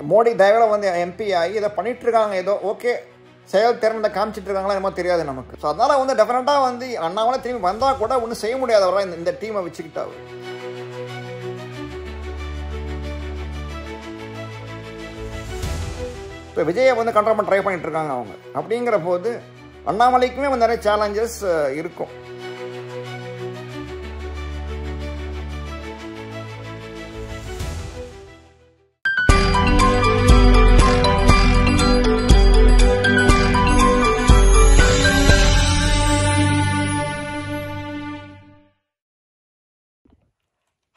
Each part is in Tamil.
மோடி தயவில் வந்து எம்பி ஆகி இதை பண்ணிட்டு இருக்காங்க, ஏதோ ஓகே செயல் திறந்த காமிச்சிட்டு இருக்காங்களா என்னமோ தெரியாது நமக்கு. ஸோ அதனால் வந்து டெஃபினட்டாக வந்து அண்ணாமலை திரும்பி வந்தால் கூட ஒன்றும் செய்ய முடியாதவரா இந்த டீமை வச்சுக்கிட்டா. இப்போ விஜயை வந்து கண்ட்ரோல் பண்ண ட்ரை பண்ணிட்டு இருக்காங்க அவங்க. அப்படிங்கிற போது அண்ணாமலைக்குமே வந்து நிறைய சேலஞ்சஸ் இருக்கும்.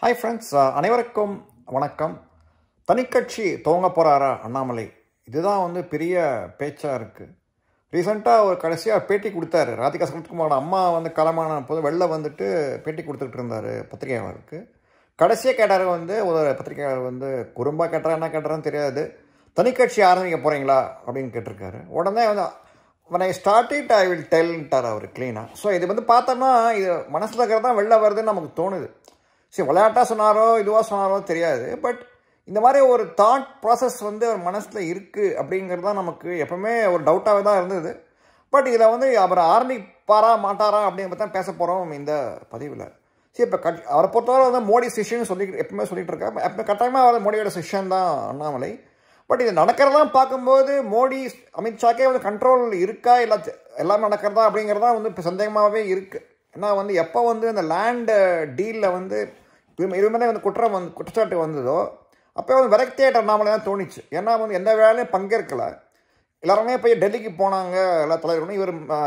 ஹாய் ஃப்ரெண்ட்ஸ், அனைவருக்கும் வணக்கம். தனிக்கட்சி துவங்க போகிறாரா அண்ணாமலை? இதுதான் வந்து பெரிய பேச்சாக இருக்குது. ரீசெண்டாக ஒரு கடைசியாக பேட்டி கொடுத்தாரு. ராதிகா சரத்குமாரோட அம்மா வந்து களமான போது வெளில வந்துட்டு பேட்டி கொடுத்துக்கிட்டு இருந்தார் பத்திரிகையாளருக்கு. கடைசியாக கேட்டார் வந்து ஒரு பத்திரிகையாளர் வந்து குறும்பாக கேட்டாரா என்ன கேட்டாரான்னு தெரியாது, தனிக்கட்சி ஆரம்பிக்க போகிறீங்களா அப்படின்னு கேட்டிருக்காரு. உடனே வந்து when I start it I will tellன்ட்டார் அவர் க்ளீனாக. ஸோ இது வந்து பார்த்தோம்னா இது மனசில் இருக்கிறது தான் வெளில வருதுன்னு நமக்கு தோணுது. சரி, விளையாட்டாக சொன்னாரோ இதுவாக சொன்னாரோ தெரியாது, பட் இந்த மாதிரி ஒரு தாட் ப்ராசஸ் வந்து அவர் மனசில் இருக்குது அப்படிங்கிறது தான் நமக்கு எப்பவுமே ஒரு டவுட்டாகவே தான் இருந்தது. பட் இதில் வந்து அவர் ஆரம்பிப்பாரா மாட்டாரா அப்படிங்கிறத தான் பேச போகிறோம் இந்த பதிவில். சரி, இப்போ அவரை பொறுத்தவரை வந்து மோடி சிஷ்யன்னு எப்பவுமே சொல்லிட்டு இருக்காரு. எப்போ கட்டாயமாக அவர் மோடியோட சிஷ்யன் தான் அண்ணாமலை. பட் இது நடக்கிறதெல்லாம் பார்க்கும்போது மோடி அமித்ஷாக்கே வந்து கண்ட்ரோல் இருக்கா இல்லை எல்லாமே நடக்கிறதா அப்படிங்கிறதா வந்து இப்போ சந்தேகமாகவே இருக்குது. ஏன்னா வந்து எப்போ வந்து அந்த லேண்டு டீலில் வந்து இதுமாதிரி வந்து குற்றச்சாட்டு வந்ததோ அப்போ வந்து விரக்தியாயிட்ட அண்ணாமலை தான் தோணிச்சு. ஏன்னா வந்து எந்த வேலையும் பங்கேற்கலை, எல்லாருமே போய் டெல்லிக்கு போனாங்க எல்லா தலைவர்களும்.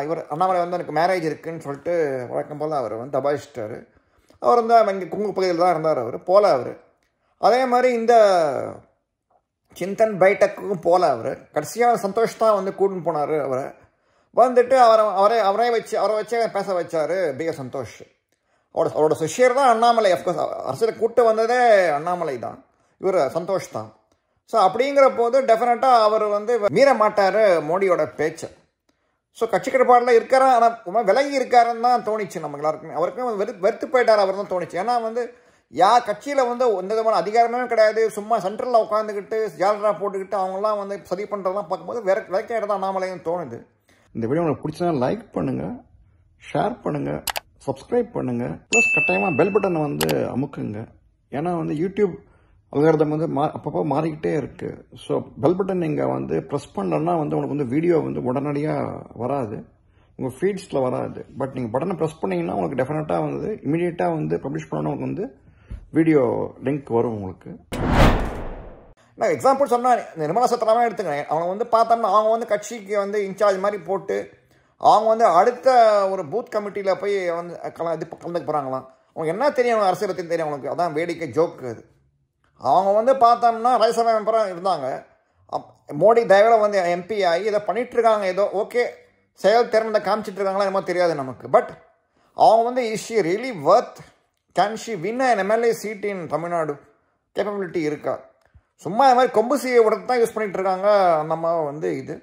இவர் அண்ணாமலை வந்து எனக்கு மேரேஜ் இருக்குதுன்னு சொல்லிட்டு வழக்கம் போல் அவர் வந்து தபாயிச்சிட்டார். அவர் வந்து இங்கே குங்கு பகுதியில் தான் இருந்தார் அவர் போல. அவர் அதே மாதிரி இந்த சிந்தன் பைட்டக்குக்கும் போல அவர் கடைசியாக சந்தோஷ் தான் வந்து கூட்டின்னு போனார். அவரை வந்துட்டு அவரை வச்சே பேச வச்சார் பிக சந்தோஷ். அவரோட சிஷ்யர் தான் அண்ணாமலை. அஃப்கோர்ஸ் அரசியல் கூட்டு வந்ததே அண்ணாமலை தான், இவர் சந்தோஷ் தான். ஸோ அப்படிங்கிற போது டெஃபினட்டாக அவர் வந்து மீற மாட்டார் மோடியோட பேச்சை. ஸோ கட்சி கட்டுப்பாடில் இருக்காரா, ஆனால் விலகி இருக்காருன்னு தான் தோணிச்சு நம்ம எல்லாருக்குமே. அவருக்குமே வெறுத்து போயிட்டார் அவர் தான் தோணிச்சு. ஏன்னா வந்து கட்சியில் வந்து எந்த விதமான அதிகாரமே கிடையாது, சும்மா சென்ட்ரலில் உட்காந்துக்கிட்டு ஜாலரா போட்டுக்கிட்டு அவங்களாம் வந்து சரி பண்ணுறதெல்லாம் பார்க்கும்போது விலக்கிட்டு தான் அண்ணாமலைன்னு தோணுது. இந்த வீடியோ உங்களுக்கு பிடிச்சா லைக் பண்ணுங்கள், ஷேர் பண்ணுங்கள், சப்ஸ்கிரைப் பண்ணுங்கள், ப்ளஸ் கட்டாயமாக பெல் பட்டனை வந்து அமுக்குங்க. ஏன்னா வந்து யூடியூப் அல்காரிதம் வந்து அப்பப்போ மாறிக்கிட்டே இருக்குது. ஸோ பெல் பட்டன் நீங்கள் வந்து ப்ரெஸ் பண்ணலன்னா வந்து உங்களுக்கு வந்து வீடியோ வந்து உடனடியாக வராது, உங்கள் ஃபீட்ஸில் வராது. பட் நீங்கள் பட்டனை ப்ரெஸ் பண்ணிங்கன்னா உங்களுக்கு டெஃபினட்டாக வந்து இமீடியட்டாக வந்து பப்ளிஷ் பண்ணணும், உங்களுக்கு வந்து வீடியோ லிங்க் வரும் உங்களுக்கு. நான் எக்ஸாம்பிள் சொன்னால் நிர்மலா சீதாராமன் எடுத்துக்கிறேன். அவங்க வந்து பார்த்தோம்னா அவங்க வந்து கட்சிக்கு வந்து இன்சார்ஜ் மாதிரி போட்டு அவங்க வந்து அடுத்த ஒரு பூத் கமிட்டியில் போய் வந்து கலந்துக்க போகிறாங்களாம். அவங்க என்ன தெரியும், அவங்க அரசியல் பற்றி தெரியும் அவங்களுக்கு. அதான் வேடிக்கை ஜோக்கு அது. அவங்க வந்து பார்த்தோம்னா ராஜ்யசபா மெம்பராக இருந்தாங்க, மோடி தயவில் வந்து எம்பி ஆகி இதை பண்ணிகிட்ருக்காங்க, ஏதோ ஓகே செயல் திறந்த காமிச்சிட்டு இருக்காங்களா என்னமோ தெரியாது நமக்கு. பட் அவங்க வந்து is she really worth, can she win an MLA seat in Tamil Nadu? Capability இருக்கா? சும்மா இது மாதிரி கொம்பு சீயை விடத்து தான் யூஸ் பண்ணிகிட்டு இருக்காங்க நம்ம வந்து. இது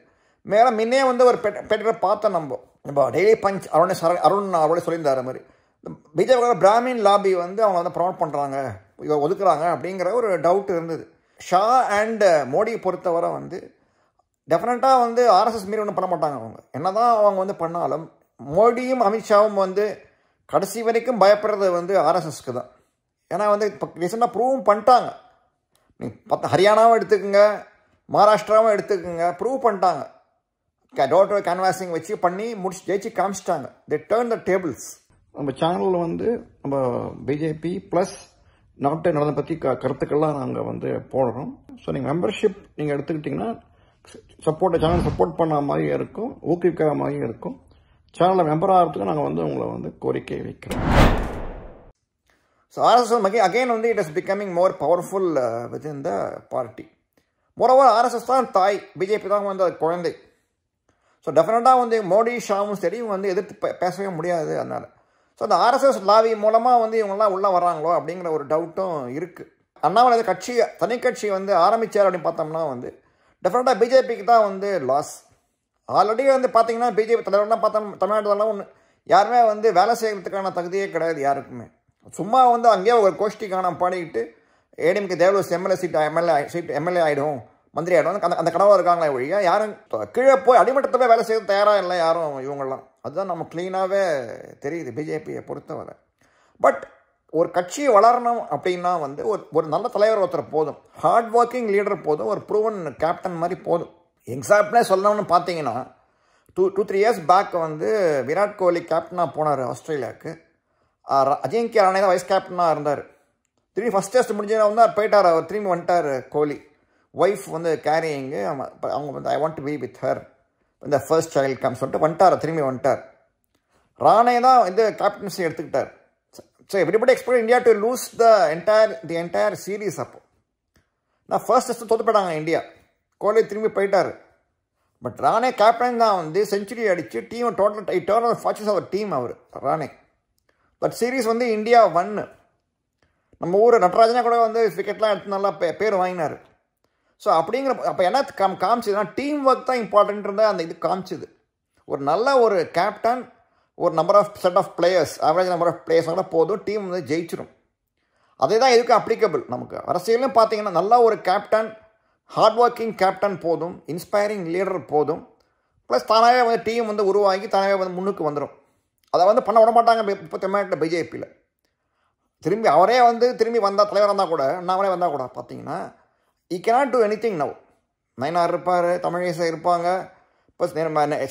மேலே முன்னே வந்து ஒரு பேட்டியில் பார்த்தோம் நம்ம டெய்லி பஞ்ச் அருண் அவரோட சொல்லியிருந்தார் மாதிரி பிஜேபியோட பிராமின் லாபி வந்து அவங்க வந்து ப்ரொமோட் பண்ணுறாங்க, இதை ஒதுக்குறாங்க அப்படிங்கிற ஒரு டவுட் இருந்தது. ஷா அண்ட் மோடியை பொறுத்தவரை வந்து டெஃபினட்டாக வந்து ஆர்எஸ்எஸ் மீறி ஒன்றும் பண்ண மாட்டாங்க. அவங்க என்ன தான் அவங்க வந்து பண்ணாலும் மோடியும் அமித்ஷாவும் வந்து கடைசி வரைக்கும் பயப்படுறது வந்து ஆர்எஸ்எஸ்க்கு தான். ஏன்னா வந்து இப்போ ரீசெண்டாக ப்ரூவும் பண்ணிட்டாங்க. நீங்கள் ஹரியானாவும் எடுத்துக்கோங்க, மகாராஷ்டிராவும் எடுத்துக்கோங்க, ப்ரூவ் பண்ணிட்டாங்க. டோட்டல் கேன்வாசிங் வச்சு பண்ணி ஜெயிச்சு காமிச்சிட்டாங்க. தே டர்ன் த டேபிள்ஸ். நம்ம சேனலில் வந்து நம்ம பிஜேபி ப்ளஸ் நாட்டை நடந்த பற்றி கருத்துக்கள்லாம் நாங்கள் வந்து போடுறோம். ஸோ நீங்கள் மெம்பர்ஷிப் நீங்கள் எடுத்துக்கிட்டிங்கன்னா சேனல் சப்போர்ட் பண்ண மாதிரி இருக்கும், ஊக்குவிக்கிற மாதிரி இருக்கும். சேனலில் மெம்பர் ஆகிறதுக்கு நாங்கள் வந்து உங்களை வந்து கோரிக்கை வைக்கிறோம். ஸோ ஆர்எஸ்எஸ் அகெயின் வந்து it is becoming more powerful within the party. Moreover RSS தான் தாய், பிஜேபி தான் வந்து அது குழந்தை. ஸோ டெஃபினட்டாக வந்து மோடி ஷாவும் சரி இவங்க வந்து எதிர்த்து பேசவே முடியாது. அதனால் ஸோ அந்த ஆர்எஸ்எஸ் லாவி மூலமாக வந்து இவங்கெல்லாம் உள்ளே வராங்களோ அப்படிங்கிற ஒரு டவுட்டும் இருக்குது. அண்ணாமலை தனிக்கட்சி வந்து ஆரம்பித்தார் அப்படின்னு பார்த்தோம்னா வந்து டெஃபினட்டாக பிஜேபிக்கு தான் வந்து லாஸ். ஆல்ரெடி வந்து பார்த்தீங்கன்னா பிஜேபி தலைவர்லாம் பார்த்தோம் தமிழ்நாட்டிலலாம் ஒன்று யாருமே வந்து வேலை செய்கிறதுக்கான தகுதியே கிடையாது யாருக்குமே. சும்மா வந்து அங்கேயே ஒரு கோஷ்டி காணாமல் பாடிக்கிட்டு ஏடிஎம்கே தேவலூர் எம்எல்ஏ ஆகிடும், மந்திரி ஆகிடும். அந்த கனவாக இருக்காங்களே ஒழிய யாரும் கீழே போய் அடிமட்டத்தை போய் வேலை செய்ய தயாராக இல்லை யாரும் இவங்கெல்லாம். அதுதான் நம்ம க்ளீனாகவே தெரியுது பிஜேபியை பொறுத்தவரை. பட் ஒரு கட்சி வளரணும் அப்படின்னா வந்து ஒரு நல்ல தலைவர் ஒருத்தர் போதும், ஹார்ட் ஒர்க்கிங் லீடர் போதும், ஒரு ப்ரூவன் கேப்டன் மாதிரி போதும். எக்ஸாம்பிளே சொல்லணும்னு பார்த்தீங்கன்னா 2-3 இயர்ஸ் பேக் வந்து விராட் கோலி கேப்டனாக போனார் ஆஸ்திரேலியாவுக்கு. அஜிங்கிய ரஹானே தான் வைஸ் கேப்டனாக இருந்தார். திரும்பி ஃபஸ்ட் டெஸ்ட் முடிஞ்சதுனா வந்து அவர் போயிட்டார். அவர் திரும்பி வந்துட்டார் கோலி. ஒய்ஃப் வந்து கேரியிங்கு, அவங்க வந்து I want to be with her இந்த ஃபர்ஸ்ட் சைல்டு கம் சொல்லிட்டு வந்துட்டார். திரும்பி வந்துட்டார். ராணே தான் இந்த கேப்டன்சி எடுத்துக்கிட்டார். So everybody expect India to lose the entire series. அப்போ நான் ஃபர்ஸ்ட் டெஸ்ட்டு தோற்று போயிட்டாங்க இந்தியா. கோலி திரும்பி போயிட்டார். பட் ராணே கேப்டன் தான் வந்து செஞ்சுரி அடித்து டீம் டோட்டல் ஃபார்ச்சஸ் அவர் டீம் அவர் ராணே. பட் சீரீஸ் வந்து இந்தியா 1. நம்ம ஊர் நட்ராஜனா கூட வந்து விக்கெட்லாம் எடுத்து நல்லா பேர் வாங்கினார். ஸோ அப்படிங்கிற அப்போ என்ன காமிச்சதுன்னா டீம் ஒர்க் தான் இம்பார்ட்டன்ட் இருந்தால் அந்த இது காமிச்சுது. ஒரு நல்ல ஒரு கேப்டன், ஒரு number of set of players, average number of players கூட போதும், டீம் வந்து ஜெயிச்சிடும். அதே தான் இதுக்கு அப்ளிகபிள். நமக்கு அரசியலும் பார்த்தீங்கன்னா நல்ல ஒரு கேப்டன், ஹார்ட் ஒர்க்கிங் கேப்டன் போதும், இன்ஸ்பைரிங் லீடர் போதும், ப்ளஸ் தானாகவே வந்து டீம் வந்து உருவாக்கி தானாகவே வந்து முன்னுக்கு வந்துடும். அதை வந்து பண்ண விட மாட்டாங்க இப்போ தமிழ்நாட்டில் பிஜேபியில். திரும்பி அவரே வந்து திரும்பி வந்தால் தலைவர் வந்தால் கூட அண்ணாமலே வந்தால் கூட பார்த்தீங்கன்னா ஈ cannot do any thing now. Nayanar இருப்பார், தமிழிசை இருப்பாங்க, இப்போ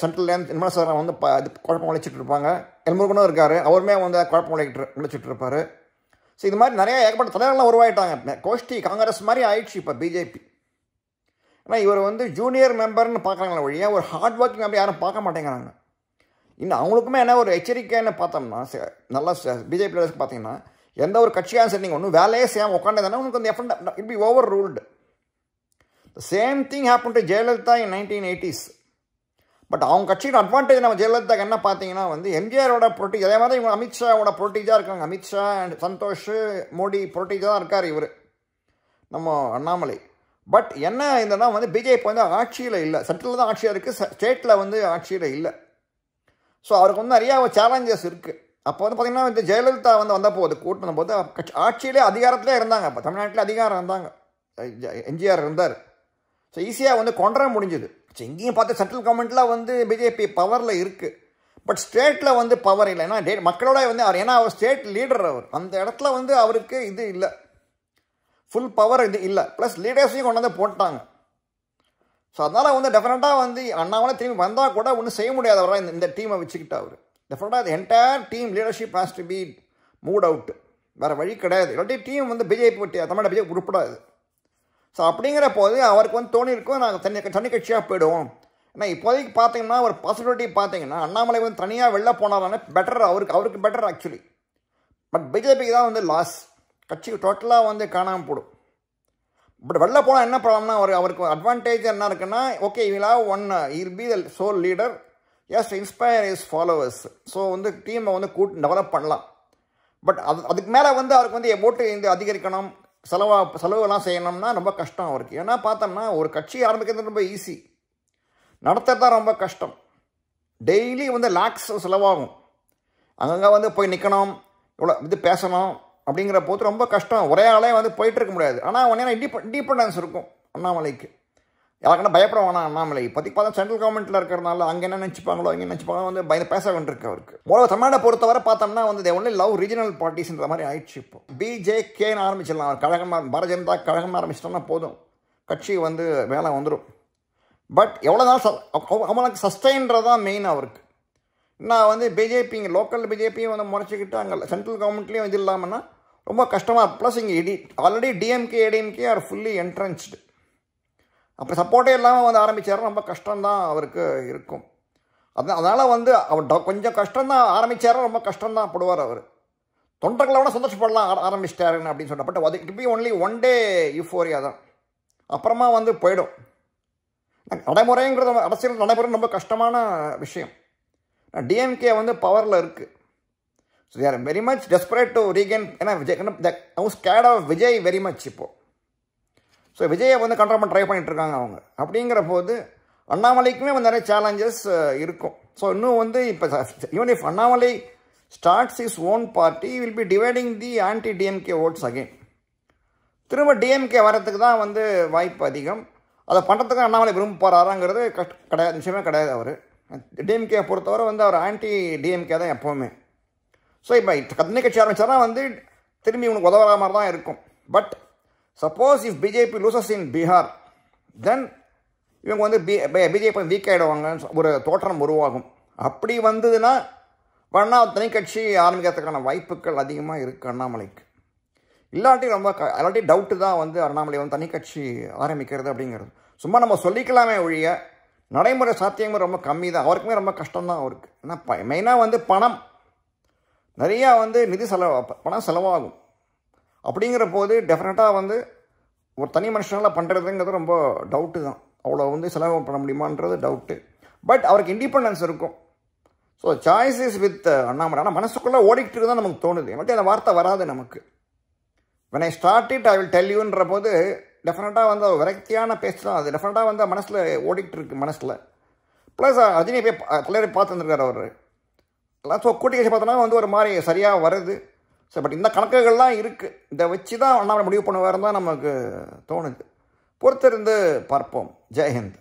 சென்ட்ரல்லேருந்து நிர்மலா வந்து இது குழப்பம் விளைச்சிட்டு இருப்பாங்க. எல்முருகனும் இருக்கார், அவருமே வந்து குழப்பம் விளைச்சிட்டு இருப்பார். ஸோ இது மாதிரி நிறைய ஏகப்பட்ட தலைவர்கள்லாம் உருவாயிட்டாங்க. கோஷ்டி காங்கிரஸ் மாதிரி ஆயிடுச்சு இப்போ பிஜேபி. ஏன்னா இவர் வந்து ஜூனியர் மெம்பர்னு பார்க்குறாங்களே ஒழிய ஒரு ஹார்ட் ஒர்க்கிங் மெம்பர் யாரும் பார்க்க மாட்டேங்கிறாங்க. இன்னும் அவங்களுக்குமே என்ன ஒரு எச்சரிக்கைன்னு பார்த்தோம்னா நல்லா பிஜேபி பார்த்தீங்கன்னா எந்த ஒரு கட்சியாக சரி நீங்கள் ஒன்றும் வேலையே செய்யாமல் உட்காந்துதானே உங்களுக்கு அந்த effect it be over ruled. Same thing happen to Jayalalithaa in 1980s. But அவங்க கட்சியோட அட்வான்டேஜ் நம்ம ஜெயலலிதாக்கு என்ன பார்த்தீங்கன்னா வந்து எம்ஜிஆரோட பொலிட்டிக்ஸ் அதே மாதிரி இவங்க அமித்ஷாவோட பொலிட்டிக்ஸாக இருக்காங்க. அமித்ஷா அண்ட் சந்தோஷ் மோடி பொலிட்டிக்ஸாக தான் இருக்கார் இவர் நம்ம அண்ணாமலை. பட் என்ன இதனா வந்து பிஜேபி வந்து ஆட்சியில் இல்லை, சென்ட்ரலில் தான் ஆட்சியாக இருக்குது, ஸ்டேட்டில் வந்து ஆட்சியில் இல்லை. ஸோ அவருக்கு வந்து நிறையா சேலஞ்சஸ் இருக்குது. அப்போ வந்து பார்த்திங்கன்னா இந்த ஜெயலலிதா வந்து வந்தபோது கூட்டு வந்தபோது ஆட்சியிலே அதிகாரத்திலே இருந்தாங்க. அப்போ தமிழ்நாட்டில் அதிகாரம் இருந்தாங்க, எம்ஜிஆர் இருந்தார். ஸோ ஈஸியாக வந்து கொண்டுற முடிஞ்சுது. ஸோ இங்கேயும் பார்த்து சென்ட்ரல் கவர்மெண்ட்டில் வந்து பிஜேபி பவரில் இருக்குது, பட் ஸ்டேட்டில் வந்து பவர் இல்லை. ஏன்னா மக்களோட வந்து அவர் ஏன்னா அவர் ஸ்டேட் லீடர், அவர் அந்த இடத்துல வந்து அவருக்கு இது இல்லை, ஃபுல் பவர் இது இல்லை. ப்ளஸ் லீடர்ஸையும் கொண்டு வந்து போட்டாங்க. ஸோ அதனால் வந்து டெஃபினட்டாக வந்து அண்ணாமலை திரும்பி வந்தால் கூட ஒன்றும் செய்ய முடியாதவராக இந்த டீமை வச்சுக்கிட்டு அவர் டெஃபினட்டாக அது entire team leadership has to be moved out. வேறு வழி கிடையாது. இல்லாட்டி டீம் வந்து பிஜேபி தமிழ்நாடு பிஜேபி உருப்படாது. ஸோ அப்படிங்கிற போது அவருக்கு வந்து தோணியிருக்கும் நாங்கள் தனி கட்சியாக போயிடுவோம். ஏன்னா இப்போதைக்கு பார்த்தீங்கன்னா ஒரு பாசிபிலிட்டி பார்த்தீங்கன்னா அண்ணாமலை வந்து தனியாக வெளில போனாலே பெட்டர், அவருக்கு பெட்டர் ஆக்சுவலி. பட் பிஜேபிக்கு தான் வந்து லாஸ், கட்சி டோட்டலாக வந்து காணாமல் போடும். பட் வெளில போனால் என்ன ப்ராப்ளம்னா அவருக்கு அட்வான்டேஜ் என்ன இருக்குன்னா okay will have one he'll be the sole leader, he's inspire his followers. So வந்து டீமை வந்து டெவலப் பண்ணலாம். பட் அதுக்கு மேலே வந்து அவருக்கு வந்து ஓட்டு இந்த அதிகரிக்கணும், செலவுலாம் செய்யணும்னா ரொம்ப கஷ்டம் அவருக்கு. ஏன்னா பார்த்தோம்னா ஒரு கட்சி ஆரம்பிக்கிறது ரொம்ப ஈஸி, நடத்துறது தான் ரொம்ப கஷ்டம். டெய்லி வந்து லேக்ஸ் செலவாகும். அங்கங்கே வந்து போய் நிற்கணும், இவ்வளோ இது பேசணும் அப்படிங்கிற போது ரொம்ப கஷ்டம். ஒரே ஆளே வந்து போயிட்டு இருக்க முடியாது. ஆனால் ஒன்றே இண்டிபெண்டன்ஸ் இருக்கும் அண்ணாமலைக்கு. யாருக்குன்னா பயப்பட வேணாம் அண்ணாமலை. இப்போதைக்கு பார்த்தா சென்ட்ரல் கவர்மெண்ட்டில் இருக்கிறனால அங்கே என்ன நினச்சிப்பாங்களோ இங்கே நினச்சிப்பாங்களோ வந்து பயந்து பேச வேண்டியிருக்கு அவருக்கு. முதல்ல தமிழ்நாட்டை பொறுத்தவரை பார்த்தோம்னா வந்து ஒன்லி லவ் ரீஜனல் பார்ட்டிஸ்ன்ற மாதிரி ஆயிடுச்சு. இப்போ பிஜேகேன்னு ஆரம்பிச்சிடலாம், அவர் கழகமாக பாரதிய ஜனதா கழகமாக ஆரம்பிச்சிட்டோம்னா போதும், கட்சி வந்து வேலை வந்துடும். பட் எவ்வளோ நாள் அவங்களுக்கு சஸ்டெயின்றது தான் மெயின் அவருக்கு. நான் வந்து பிஜேபி இங்கே லோக்கல் பிஜேபியும் வந்து முறைச்சிக்கிட்டு அங்கே சென்ட்ரல் கவர்மெண்ட்லேயும் இது இல்லாமல்னா ரொம்ப கஷ்டமாக. ப்ளஸ் இங்கே already DMK ADMK are fully entrenched. அப்போ சப்போர்ட்டே இல்லாமல் வந்து ஆரம்பித்தார், ரொம்ப கஷ்டம்தான் அவருக்கு இருக்கும். அதனால் வந்து அவர் கொஞ்சம் கஷ்டம்தான் ஆரம்பித்தார், ரொம்ப கஷ்டம்தான் படுவார் அவர். தொண்டர்களோட சந்தோஷப்படலாம் ஆரம்பிச்சிட்டாருன்னு அப்படின்னு சொன்னால். பட் அது it be only one day euphoria தான், அப்புறமா வந்து போயிடும். நடைமுறைங்கிறது அரசியல் நடைமுறை ரொம்ப கஷ்டமான விஷயம். டிஎம்கே வந்து பவரில் இருக்குது. So they're very much desperate to regain. ஏன்னா Vijay scared of Vijay very much இப்போது. ஸோ விஜயை வந்து கண்ட்ரோல் பண்ண ட்ரை பண்ணிகிட்ருக்காங்க அவங்க. அப்படிங்கிற போது அண்ணாமலைக்குமே வந்து நிறைய சேலஞ்சஸ் இருக்கும். ஸோ இன்னும் வந்து இப்போ even if Annamalai starts his own party will be dividing the anti DMK votes again. திரும்ப டிஎம்கே வரத்துக்கு தான் வந்து வாய்ப்பு அதிகம். அதை பண்ணுறதுக்கு அண்ணாமலை விரும்ப போகிறாராங்கிறது கிடையாது, நிச்சயமே கிடையாது. அவர் டிஎம்கே பொறுத்தவரை வந்து அவர் ஆன்டி டிஎம்கே தான் எப்போவுமே. ஸோ இப்போ தனி கட்சி ஆரம்பித்தாரா வந்து திரும்பி இவனுக்கு உதவுற மாதிரி தான் இருக்கும். But suppose if BJP loses in Bihar, then இவங்க வந்து பிஜேபி வீக் ஆகிடுவாங்கன்னு ஒரு தோற்றம் உருவாகும். அப்படி வந்ததுன்னா வேணா தனி கட்சி ஆரம்பிக்கிறதுக்கான வாய்ப்புகள் அதிகமாக இருக்குது அண்ணாமலைக்கு. இல்லாட்டி டவுட்டு தான் வந்து அண்ணாமலை வந்து தனி கட்சி ஆரம்பிக்கிறது அப்படிங்கிறது. சும்மா நம்ம சொல்லிக்கலாமே ஒழிய நடைமுறை சாத்தியமும் ரொம்ப கம்மி தான். அவருக்குமே ரொம்ப கஷ்டம்தான் அவருக்கு. ஏன்னா மெயினாக வந்து பணம் நிறையா வந்து பணம் செலவாகும். அப்படிங்கிற போது டெஃபினட்டாக வந்து ஒரு தனி மனுஷனால் பண்ணுறதுங்கிறது ரொம்ப டவுட்டு தான். அவ்வளோ வந்து செலவு பண்ண முடியுமான்றது டவுட்டு. பட் அவருக்கு இண்டிபெண்டன்ஸ் இருக்கும். So choice is with Annamalai. ஆனால் மனசுக்குள்ளே ஓடிக்கிட்டு தான் நமக்கு தோணுது. எனக்கு அந்த வார்த்தை வராது நமக்கு. when I start it I will tell youன்ற போது டெஃபினட்டாக வந்து விரக்தியான பேச்சு தான் அது. டெஃபினட்டாக வந்து மனசில் ஓடிக்கிட்டு இருக்கு மனசில். ப்ளஸ் ரஜினி போய் தலைவரை பார்த்து வந்துருக்காரு அவர் எல்லாம். ஸோ கூட்டி கட்சி பார்த்தோன்னா வந்து ஒரு மாதிரி சரியாக வருது. ஸோ பட் இந்த கணக்குகள்லாம் இருக்குது. இதை வச்சு தான் அண்ணாமலை முடிவு பண்ணுவாருன்னு தான் நமக்கு தோணுது. பொறுத்திருந்து பார்ப்போம். ஜெய்ஹிந்த்.